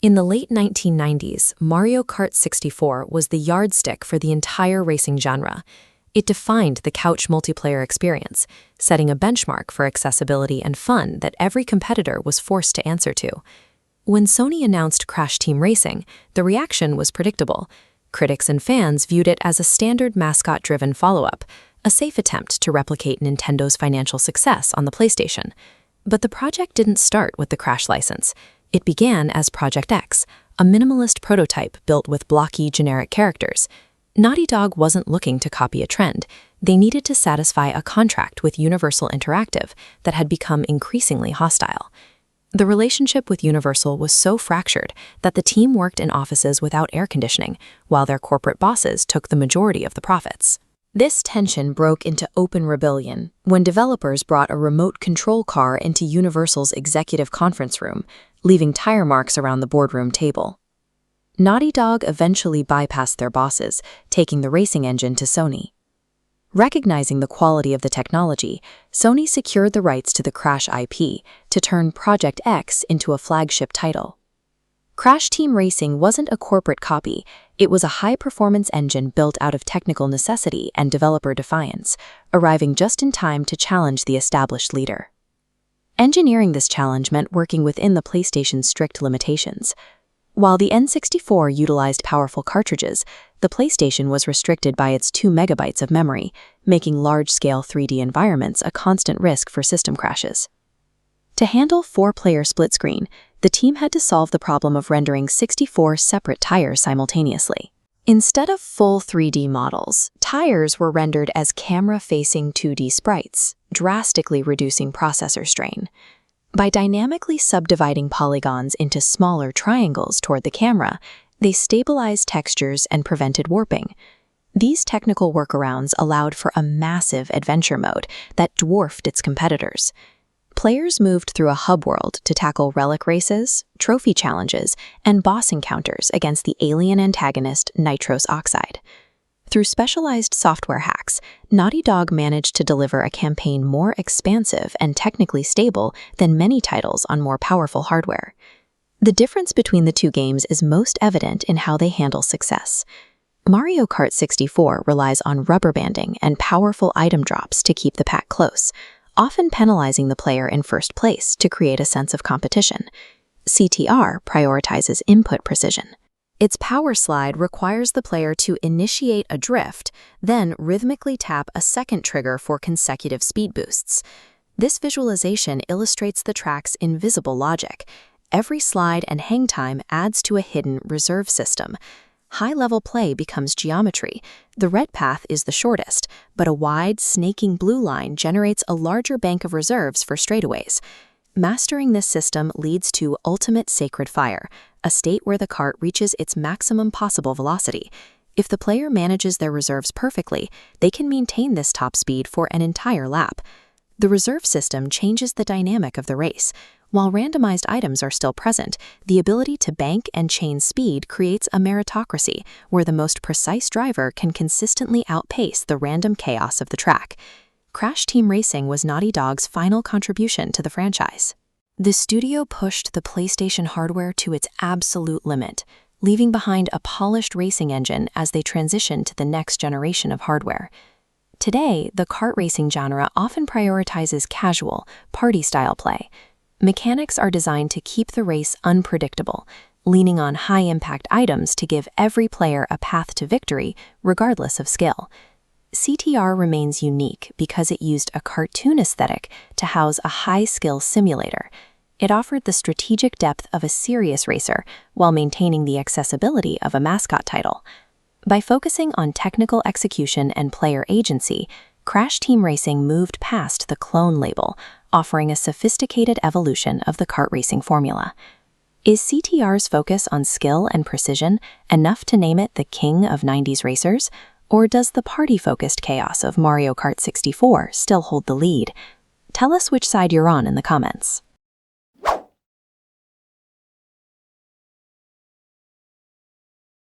In the late 1990s, Mario Kart 64 was the yardstick for the entire racing genre. It defined the couch multiplayer experience, setting a benchmark for accessibility and fun that every competitor was forced to answer to. When Sony announced Crash Team Racing, the reaction was predictable. Critics and fans viewed it as a standard mascot-driven follow-up, a safe attempt to replicate Nintendo's financial success on the PlayStation. But the project didn't start with the Crash license. It began as Project X, a minimalist prototype built with blocky generic characters. Naughty Dog wasn't looking to copy a trend. They needed to satisfy a contract with Universal Interactive that had become increasingly hostile. The relationship with Universal was so fractured that the team worked in offices without air conditioning, while their corporate bosses took the majority of the profits. This tension broke into open rebellion when developers brought a remote control car into Universal's executive conference room, leaving tire marks around the boardroom table. Naughty Dog eventually bypassed their bosses, taking the racing engine to Sony. Recognizing the quality of the technology, Sony secured the rights to the Crash IP to turn Project X into a flagship title. Crash Team Racing wasn't a corporate copy, it was a high-performance engine built out of technical necessity and developer defiance, arriving just in time to challenge the established leader. Engineering this challenge meant working within the PlayStation's strict limitations. While the N64 utilized powerful cartridges, the PlayStation was restricted by its 2 megabytes of memory, making large-scale 3D environments a constant risk for system crashes. To handle 4-player split-screen, the team had to solve the problem of rendering 64 separate tires simultaneously. Instead of full 3D models, tires were rendered as camera-facing 2D sprites, drastically reducing processor strain. By dynamically subdividing polygons into smaller triangles toward the camera, they stabilized textures and prevented warping. These technical workarounds allowed for a massive adventure mode that dwarfed its competitors. Players moved through a hub world to tackle relic races, trophy challenges, and boss encounters against the alien antagonist nitrous oxide. Through specialized software hacks, Naughty Dog managed to deliver a campaign more expansive and technically stable than many titles on more powerful hardware. The difference between the two games is most evident in how they handle success. Mario Kart 64 relies on rubber banding and powerful item drops to keep the pack close, often penalizing the player in first place to create a sense of competition. CTR prioritizes input precision. Its power slide requires the player to initiate a drift, then rhythmically tap a second trigger for consecutive speed boosts. This visualization illustrates the track's invisible logic. Every slide and hang time adds to a hidden reserve system. High-level play becomes geometry. The red path is the shortest, but a wide, snaking blue line generates a larger bank of reserves for straightaways. Mastering this system leads to ultimate sacred fire, a state where the kart reaches its maximum possible velocity. If the player manages their reserves perfectly, they can maintain this top speed for an entire lap. The reserve system changes the dynamic of the race. While randomized items are still present, the ability to bank and chain speed creates a meritocracy where the most precise driver can consistently outpace the random chaos of the track. Crash Team Racing was Naughty Dog's final contribution to the franchise. The studio pushed the PlayStation hardware to its absolute limit, leaving behind a polished racing engine as they transitioned to the next generation of hardware. Today, the kart racing genre often prioritizes casual, party-style play. Mechanics are designed to keep the race unpredictable, leaning on high-impact items to give every player a path to victory, regardless of skill. CTR remains unique because it used a cartoon aesthetic to house a high-skill simulator. It offered the strategic depth of a serious racer while maintaining the accessibility of a mascot title. By focusing on technical execution and player agency, Crash Team Racing moved past the clone label, offering a sophisticated evolution of the kart racing formula. Is CTR's focus on skill and precision enough to name it the king of 90s racers? Or does the party-focused chaos of Mario Kart 64 still hold the lead? Tell us which side you're on in the comments.